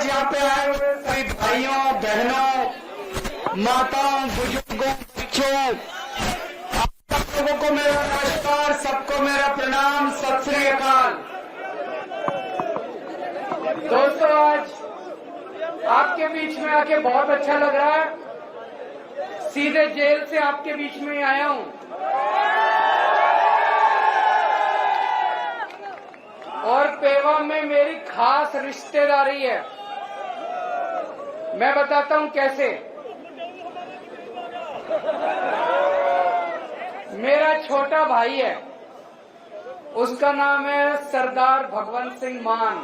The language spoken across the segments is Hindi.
आज यहाँ पे आए हुए सभी भाइयों बहनों, माताओं, बुजुर्गों, बच्चों, आप सब लोगों को मेरा नमस्कार, सबको मेरा प्रणाम, सत श्री अकाल। दोस्तों, आज आपके बीच में आके बहुत अच्छा लग रहा है। सीधे जेल से आपके बीच में आया हूं और पेवा में मेरी खास रिश्तेदारी है। मैं बताता हूं कैसे। मेरा छोटा भाई है, उसका नाम है सरदार भगवंत सिंह मान,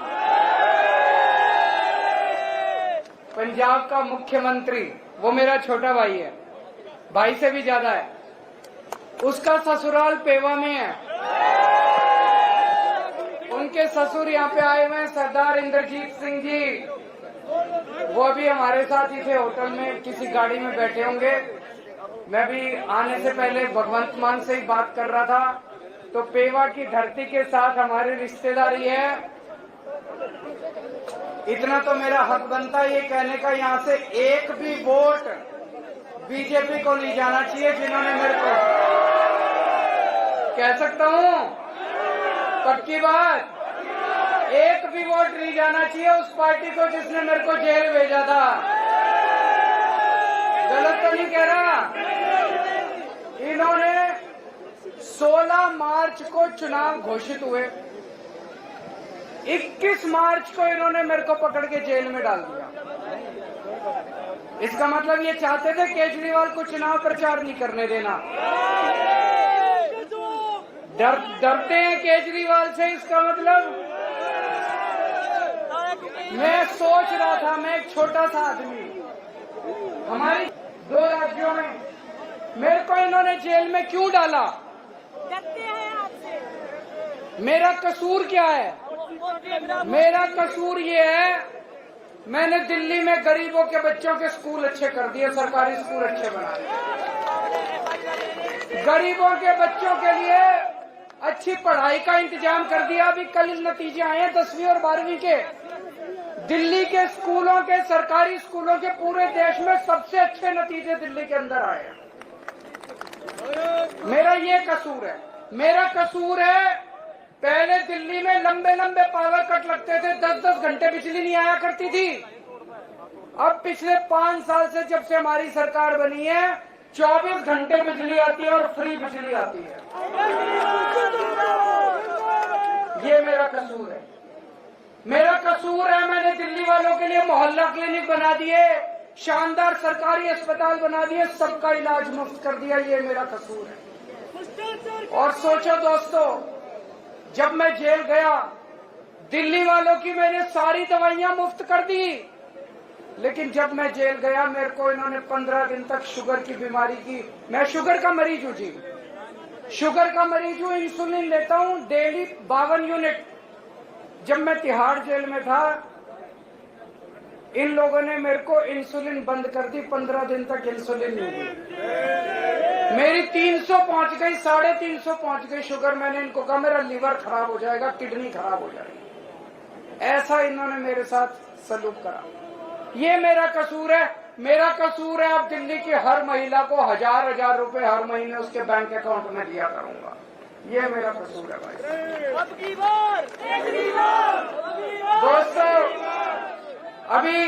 पंजाब का मुख्यमंत्री। वो मेरा छोटा भाई है, भाई से भी ज्यादा है। उसका ससुराल पेवा में है। उनके ससुर यहाँ पे आए हुए हैं, सरदार इंद्रजीत सिंह जी। वो भी हमारे साथ ही थे, होटल में किसी गाड़ी में बैठे होंगे। मैं भी आने से पहले भगवंत मान से ही बात कर रहा था। तो पेवा की धरती के साथ हमारी रिश्तेदारी है। इतना तो मेरा हक बनता है ये कहने का, यहाँ से एक भी वोट बीजेपी को नहीं जाना चाहिए। जिन्होंने मेरे को, कह सकता हूँ पक्की बात, एक भी वोट नहीं जाना चाहिए उस पार्टी को जिसने मेरे को जेल भेजा था। गलत तो नहीं कह रहा। इन्होंने 16 मार्च को चुनाव घोषित हुए, 21 मार्च को इन्होंने मेरे को पकड़ के जेल में डाल दिया। इसका मतलब ये चाहते थे केजरीवाल को चुनाव प्रचार नहीं करने देना। डरते हैं केजरीवाल से। इसका मतलब मैं सोच रहा था, मैं एक छोटा सा आदमी, हमारी 2 राज्यों में मेरे को इन्होंने जेल में क्यों डाला? मेरा कसूर क्या है? मेरा कसूर ये है, मैंने दिल्ली में गरीबों के बच्चों के स्कूल अच्छे कर दिए, सरकारी स्कूल अच्छे बना दिए। गरीबों के बच्चों के लिए अच्छी पढ़ाई का इंतजाम कर दिया। अभी कल नतीजे आए हैं 10वीं और 12वीं के। दिल्ली के स्कूलों के, सरकारी स्कूलों के पूरे देश में सबसे अच्छे नतीजे दिल्ली के अंदर आए हैं। मेरा ये कसूर है। मेरा कसूर है, पहले दिल्ली में लंबे लंबे पावर कट लगते थे, 10-10 घंटे बिजली नहीं आया करती थी। अब पिछले 5 साल से जब से हमारी सरकार बनी है, 24 घंटे बिजली आती है और फ्री बिजली आती है। ये मेरा कसूर है। मेरा कसूर है, मैंने दिल्ली वालों के लिए मोहल्ला क्लिनिक बना दिए, शानदार सरकारी अस्पताल बना दिए, सबका इलाज मुफ्त कर दिया। ये मेरा कसूर है। और सोचो दोस्तों, जब मैं जेल गया, दिल्ली वालों की मैंने सारी दवाइयां मुफ्त कर दी। लेकिन जब मैं जेल गया, मेरे को इन्होंने 15 दिन तक शुगर की बीमारी की। मैं शुगर का मरीज हूँ जी, शुगर का मरीज हूँ। इंसुलिन लेता हूँ डेली 52 यूनिट। जब मैं तिहाड़ जेल में था, इन लोगों ने मेरे को इंसुलिन बंद कर दी। 15 दिन तक इंसुलिन नहीं दी। मेरी 300 पहुंच गई, 350 पहुंच गई शुगर। मैंने इनको कहा मेरा लीवर खराब हो जाएगा, किडनी खराब हो जाएगी। ऐसा इन्होंने मेरे साथ सलूक करा। ये मेरा कसूर है। मेरा कसूर है, अब दिल्ली की हर महिला को 1000-1000 रुपए हर महीने उसके बैंक अकाउंट में दिया करूंगा। ये मेरा कसूर है भाई। दोस्तों, अभी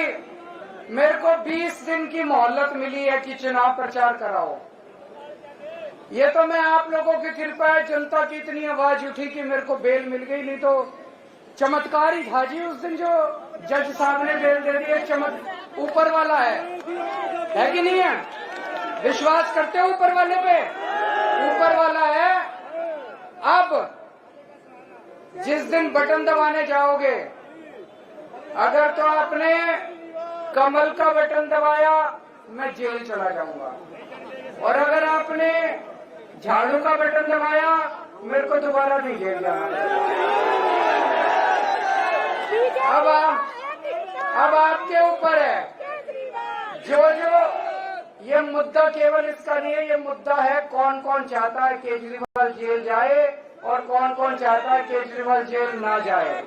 मेरे को 20 दिन की मोहलत मिली है कि चुनाव प्रचार कराओ। ये तो मैं आप लोगों की कृपा है, जनता की इतनी आवाज उठी कि मेरे को बेल मिल गई। नहीं तो चमत्कार ही था जी उस दिन जो जज साहब ने बेल दे दी। चमत्कार ऊपर वाला है कि नहीं है? विश्वास करते हो ऊपर वाले पे? ऊपर वाला है। अब जिस दिन बटन दबाने जाओगे, अगर तो आपने कमल का बटन दबाया, मैं जेल चला जाऊंगा। और अगर आपने झाड़ू का बटन दबाया, मेरे को दोबारा नहीं जेल जाना। अब आपके ऊपर है। जो ये मुद्दा केवल इसका नहीं है, ये मुद्दा है कौन कौन चाहता है केजरीवाल जेल जाए और कौन कौन चाहता है केजरीवाल जेल ना जाए।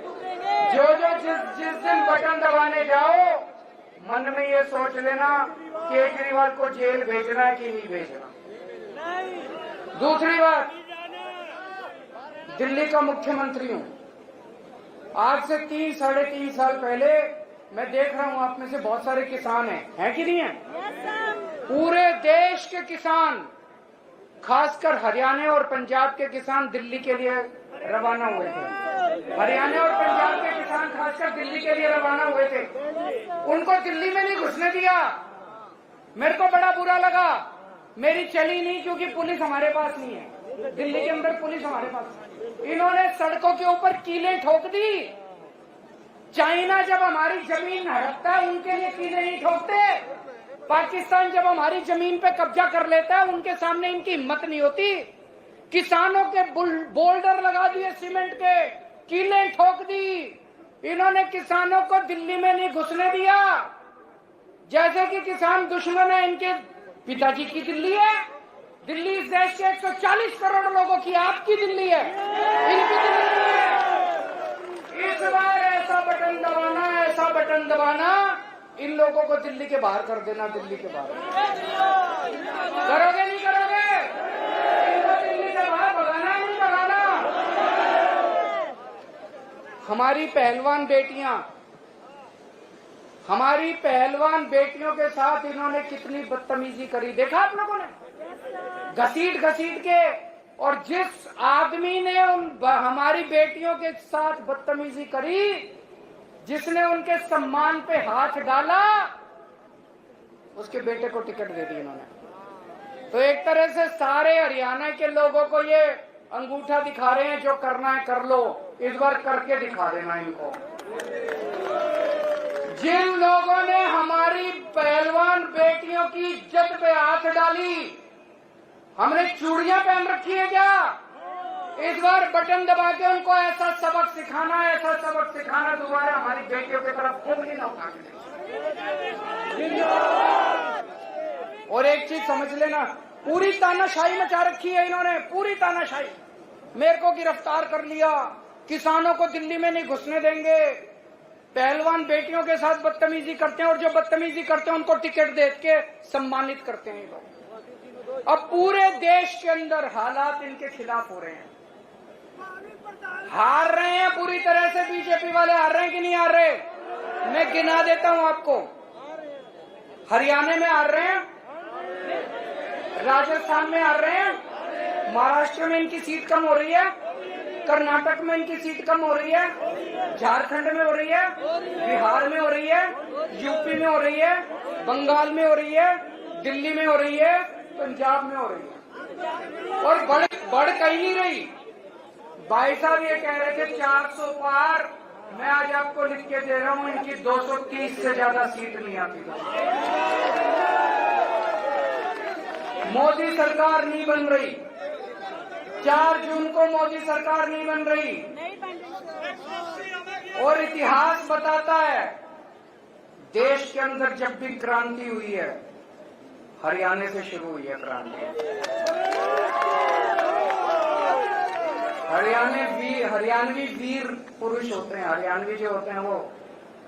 जिस दिन बटन दबाने जाओ मन में ये सोच लेना केजरीवाल को जेल भेजना है कि नहीं भेजना। दूसरी बात, दिल्ली का मुख्यमंत्री हूं। आज से 3-3.5 साल पहले मैं देख रहा हूं आप में से बहुत सारे किसान हैं कि नहीं है? पूरे देश के किसान, खासकर हरियाणा और पंजाब के किसान दिल्ली के लिए रवाना हुए थे। हरियाणा और पंजाब के किसान खासकर दिल्ली के लिए रवाना हुए थे। उनको दिल्ली में नहीं घुसने दिया। मेरे को बड़ा बुरा लगा। मेरी चली नहीं क्योंकि पुलिस हमारे पास नहीं है। दिल्ली के अंदर पुलिस हमारे पास। इन्होंने सड़कों के ऊपर कीलें ठोक दी। चाइना जब हमारी जमीन हड़पता है उनके लिए कीलें नहीं ठोकते। पाकिस्तान जब हमारी जमीन पे कब्जा कर लेता है उनके सामने इनकी हिम्मत नहीं होती। किसानों के बोल्डर लगा दिए, सीमेंट के कीलें ठोक दी। इन्होंने किसानों को दिल्ली में नहीं घुसने दिया। जैसे कि किसान दुश्मन है, इनके पिताजी की दिल्ली है। दिल्ली इस देश के 140 करोड़ लोगों की आपकी दिल्ली है, इनकी दिल्ली है। इस बार ऐसा बटन दबाना इन लोगों को दिल्ली के बाहर कर देना। दिल्ली के बाहर करोगे नहीं करोगे? इनको दिल्ली के बाहर भगाना नहीं भगाना? हमारी पहलवान बेटियों के साथ इन्होंने कितनी बदतमीजी करी, देखा आप लोगों ने? घसीट के। और जिस आदमी ने हमारी बेटियों के साथ बदतमीजी करी, जिसने उनके सम्मान पे हाथ डाला, उसके बेटे को टिकट दे दी इन्होंने। तो एक तरह से सारे हरियाणा के लोगों को ये अंगूठा दिखा रहे हैं, जो करना है कर लो, इस बार करके दिखा देना इनको। जिन लोगों ने हमारी पहलवान बेटियों की इज्जत पे हाथ डाली, हमने चूड़ियां पहन रखी है क्या? इस बार बटन दबा के उनको ऐसा सबक सिखाना दोबारा हमारी बेटियों की तरफ उंगली ना उठा के। और एक चीज समझ लेना, पूरी तानाशाही मचा रखी है इन्होंने, पूरी तानाशाही। मेरे को गिरफ्तार कर लिया, किसानों को दिल्ली में नहीं घुसने देंगे, पहलवान बेटियों के साथ बदतमीजी करते हैं, और जो बदतमीजी करते हैं उनको टिकट दे के सम्मानित करते हैं लोग। अब पूरे देश के अंदर हालात इनके खिलाफ हो रहे हैं। हार रहे हैं पूरी तरह से, बीजेपी वाले हार रहे हैं कि नहीं हार रहे? मैं गिना देता हूं आपको। हरियाणा में हार रहे हैं, राजस्थान में हार रहे हैं, महाराष्ट्र में इनकी सीट कम हो रही है, कर्नाटक में इनकी सीट कम हो रही है, झारखंड में हो रही है, बिहार में हो रही है, यूपी में हो रही है, बंगाल में हो रही है, दिल्ली में हो रही है, पंजाब में हो रही है। और बढ़ कहीं नहीं रही। भाई साहब ये कह रहे थे 400 पार, मैं आज आपको लिख के दे रहा हूं इनकी 230 से ज्यादा सीट नहीं आती। मोदी सरकार नहीं बन रही। 4 जून को मोदी सरकार नहीं बन रही। और इतिहास बताता है, देश के अंदर जब भी क्रांति हुई है, हरियाणा से शुरू हुई है क्रांति। हरियाणवी वीर पुरुष होते हैं, हरियाणवी जो होते हैं वो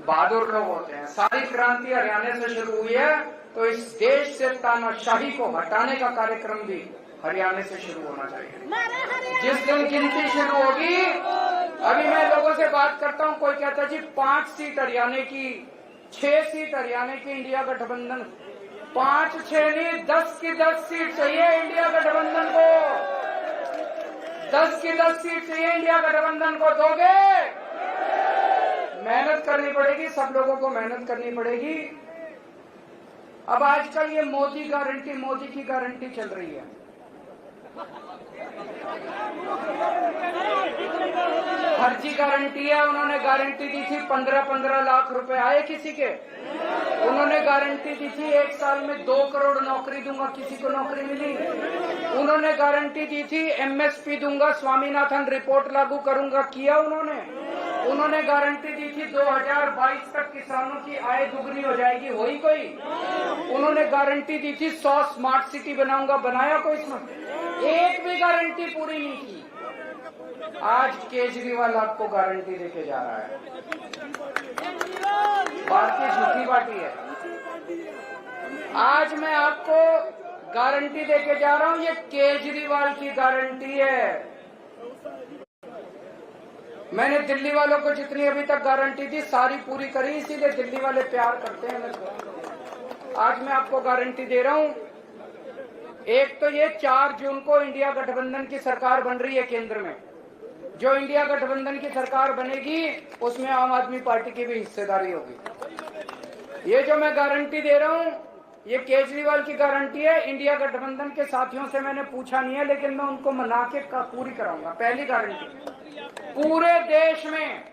बहादुर लोग होते हैं। सारी क्रांति हरियाणा से शुरू हुई है, तो इस देश से तानाशाही को हटाने का कार्यक्रम भी हरियाणा से शुरू होना चाहिए। जिस दिन गिनती शुरू होगी, अभी मैं लोगों से बात करता हूं, कोई कहता है जी 5 सीट हरियाणा की, 6 सीट हरियाणा की इंडिया गठबंधन। 5-6 नहीं, 10 की 10 सीट चाहिए इंडिया गठबंधन को। 10 की 10 सीट चाहिए इंडिया गठबंधन को। दोगे? मेहनत करनी पड़ेगी, सब लोगों को मेहनत करनी पड़ेगी। अब आजकल ये मोदी की गारंटी चल रही है। फर्जी गारंटी है। उन्होंने गारंटी दी थी 15-15 लाख रुपए आए किसी के। उन्होंने गारंटी दी थी 1 साल में 2 करोड़ नौकरी दूंगा, किसी को नौकरी मिली। उन्होंने गारंटी दी थी एमएसपी दूंगा, स्वामीनाथन रिपोर्ट लागू करूंगा, किया उन्होंने गारंटी दी थी 2022 तक किसानों की आय दुगनी हो जाएगी, हुई कोई? उन्होंने गारंटी दी थी 100 स्मार्ट सिटी बनाऊंगा, बनाया कोई? इसमें एक भी गारंटी पूरी नहीं की। आज केजरीवाल आपको गारंटी देके जा रहा है। बात की झूठी बाटी है। आज मैं आपको गारंटी देके जा रहा हूं, ये केजरीवाल की गारंटी है। मैंने दिल्ली वालों को जितनी अभी तक गारंटी दी सारी पूरी करी, इसीलिए दिल्ली वाले प्यार करते हैं मेरे को। आज मैं आपको गारंटी दे रहा हूं, एक तो ये 4 जून को इंडिया गठबंधन की सरकार बन रही है केंद्र में। जो इंडिया गठबंधन की सरकार बनेगी उसमें आम आदमी पार्टी की भी हिस्सेदारी होगी। ये जो मैं गारंटी दे रहा हूं ये केजरीवाल की गारंटी है। इंडिया गठबंधन के साथियों से मैंने पूछा नहीं है, लेकिन मैं उनको मना के पूरी कराऊंगा। पहली गारंटी, पूरे देश में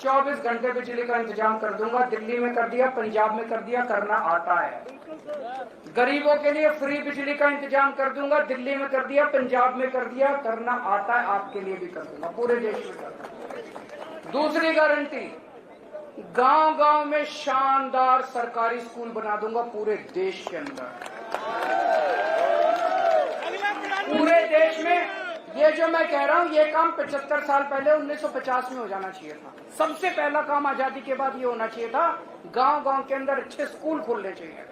24 घंटे बिजली का इंतजाम कर दूंगा। दिल्ली में कर दिया, पंजाब में कर दिया, करना आता है। गरीबों के लिए फ्री बिजली का इंतजाम कर दूंगा। दिल्ली में कर दिया, पंजाब में कर दिया, करना आता है। आपके लिए भी कर दूंगा, पूरे देश में कर दूंगा। दूसरी गारंटी, गांव गांव में शानदार सरकारी स्कूल बना दूंगा पूरे देश के अंदर। पूरे देश में ये जो मैं कह रहा हूं ये काम 75 साल पहले 1950 में हो जाना चाहिए था। सबसे पहला काम आजादी के बाद ये होना चाहिए था, गांव गांव के अंदर अच्छे स्कूल खोलने चाहिए।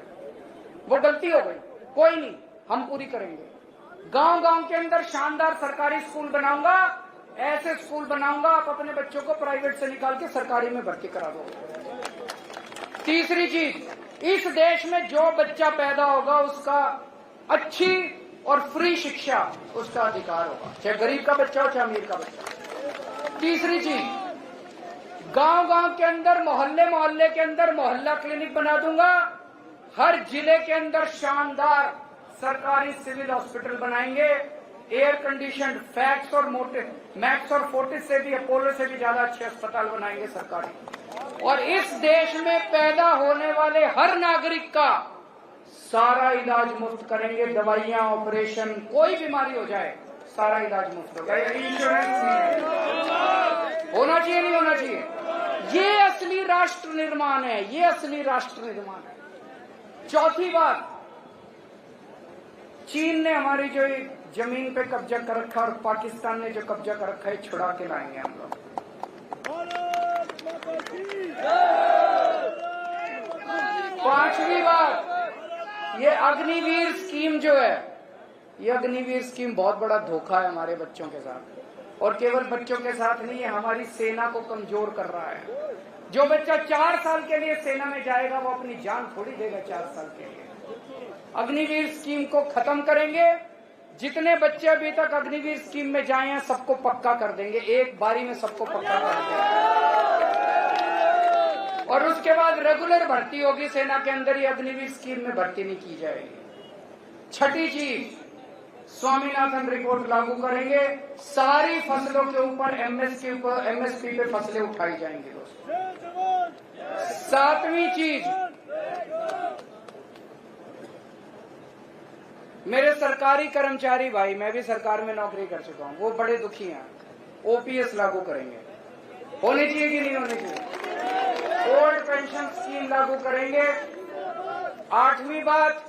वो गलती हो गई, कोई नहीं, हम पूरी करेंगे। गांव गांव के अंदर शानदार सरकारी स्कूल बनाऊंगा। ऐसे स्कूल बनाऊंगा आप अपने बच्चों को प्राइवेट से निकाल के सरकारी में भर्ती करा दो। तीसरी चीज, इस देश में जो बच्चा पैदा होगा उसका अच्छी और फ्री शिक्षा उसका अधिकार होगा, चाहे गरीब का बच्चा हो चाहे अमीर का बच्चा। तीसरी चीज, गांव गांव के अंदर मोहल्ले मोहल्ले के अंदर मोहल्ला क्लिनिक बना दूंगा। हर जिले के अंदर शानदार सरकारी सिविल हॉस्पिटल बनाएंगे। एयर कंडीशन फैक्स और मैक्स और फोर्टिस से भी, अपोलो से भी ज्यादा अच्छे अस्पताल बनाएंगे सरकारी। और इस देश में पैदा होने वाले हर नागरिक का सारा इलाज मुफ्त करेंगे। दवाइयां, ऑपरेशन, कोई बीमारी हो जाए सारा इलाज मुफ्त होगा। इंश्योरेंस होना चाहिए, नहीं होना चाहिए? ये असली राष्ट्र निर्माण है, ये असली राष्ट्र निर्माण है। चौथी बात, चीन ने हमारी जो जमीन पे कब्जा कर रखा और पाकिस्तान ने जो कब्जा कर रखा है छुड़ा के लाएंगे हम लोग। पांचवी बात, ये अग्निवीर स्कीम जो है, ये अग्निवीर स्कीम बहुत बड़ा धोखा है हमारे बच्चों के साथ। और केवल बच्चों के साथ नहीं, है हमारी सेना को कमजोर कर रहा है। जो बच्चा 4 साल के लिए सेना में जाएगा वो अपनी जान थोड़ी देगा 4 साल के लिए। अग्निवीर स्कीम को खत्म करेंगे। जितने बच्चे अभी तक अग्निवीर स्कीम में जाए हैं सबको पक्का कर देंगे, एक बारी में सबको पक्का कर देंगे। और उसके बाद रेगुलर भर्ती होगी सेना के अंदर, ही अग्निवीर स्कीम में भर्ती नहीं की जाएगी। छठी चीज, स्वामीनाथन रिपोर्ट लागू करेंगे। सारी फसलों के ऊपर एमएसपी पे फसलें उठाई जाएंगी दोस्तों। सातवीं चीज, मेरे सरकारी कर्मचारी भाई, मैं भी सरकार में नौकरी कर चुका हूं, वो बड़े दुखी हैं। ओपीएस लागू करेंगे, होनी चाहिए कि नहीं होनी चाहिए? ओल्ड पेंशन स्कीम लागू करेंगे। आठवीं बात,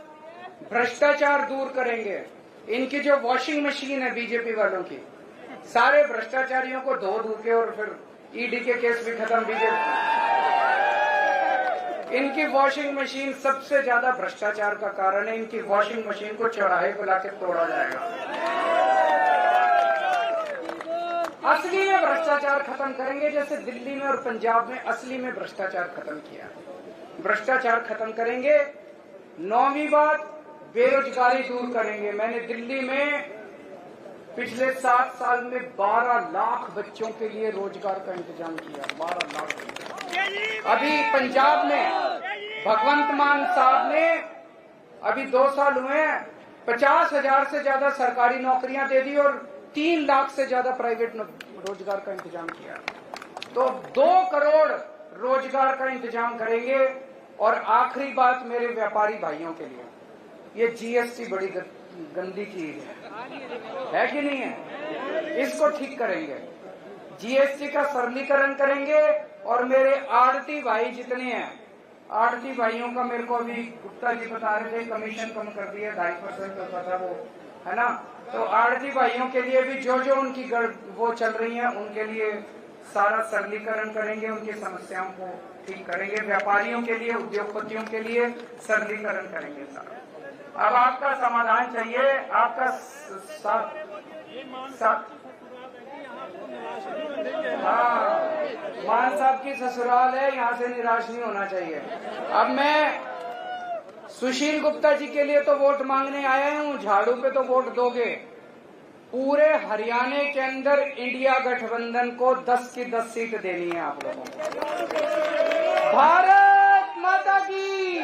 भ्रष्टाचार दूर करेंगे। इनकी जो वॉशिंग मशीन है बीजेपी वालों की, सारे भ्रष्टाचारियों को धो धो के, और फिर ईडी के केस भी खत्म। बीजेपी इनकी वॉशिंग मशीन सबसे ज्यादा भ्रष्टाचार का कारण है। इनकी वॉशिंग मशीन को चौराहे पर लाके तोड़ा जाएगा। असली में भ्रष्टाचार खत्म करेंगे, जैसे दिल्ली में और पंजाब में असली में भ्रष्टाचार खत्म किया। भ्रष्टाचार खत्म करेंगे। 9वीं बात, बेरोजगारी दूर करेंगे। मैंने दिल्ली में पिछले 7 साल में 12 लाख बच्चों के लिए रोजगार का इंतजाम किया। 12 लाख। अभी पंजाब में भगवंत मान साहब ने अभी 2 साल हुए हैं 50,000 से ज्यादा सरकारी नौकरियां दे दी और 3 लाख से ज्यादा प्राइवेट रोजगार का इंतजाम किया। तो 2 करोड़ रोजगार का इंतजाम करेंगे। और आखिरी बात मेरे व्यापारी भाइयों के लिए, ये जीएसटी बड़ी गंदी चीज है कि नहीं है? इसको ठीक करेंगे, जीएसटी का सरलीकरण करेंगे। और मेरे आड़ती भाई जितने हैं, आड़ती भाइयों का मेरे को अभी गुप्ता जी बता रहे थे कमीशन कम कर दिया, 2.5% होता था वो, है ना? तो आड़ती भाइयों के लिए भी जो जो उनकी वो चल रही है उनके लिए सारा सरलीकरण करेंगे, उनकी समस्याओं को ठीक करेंगे। व्यापारियों के लिए, उद्योगपतियों के लिए सरलीकरण करेंगे सारा। अब आपका समाधान चाहिए, आपका हाँ, मान साहब की ससुराल है, यहाँ से निराश नहीं होना चाहिए। अब मैं सुशील गुप्ता जी के लिए तो वोट मांगने आया हूँ, झाड़ू पे तो वोट दोगे। पूरे हरियाणा के अंदर इंडिया गठबंधन को 10 की 10 सीट देनी है आप लोगों को। भारत माता की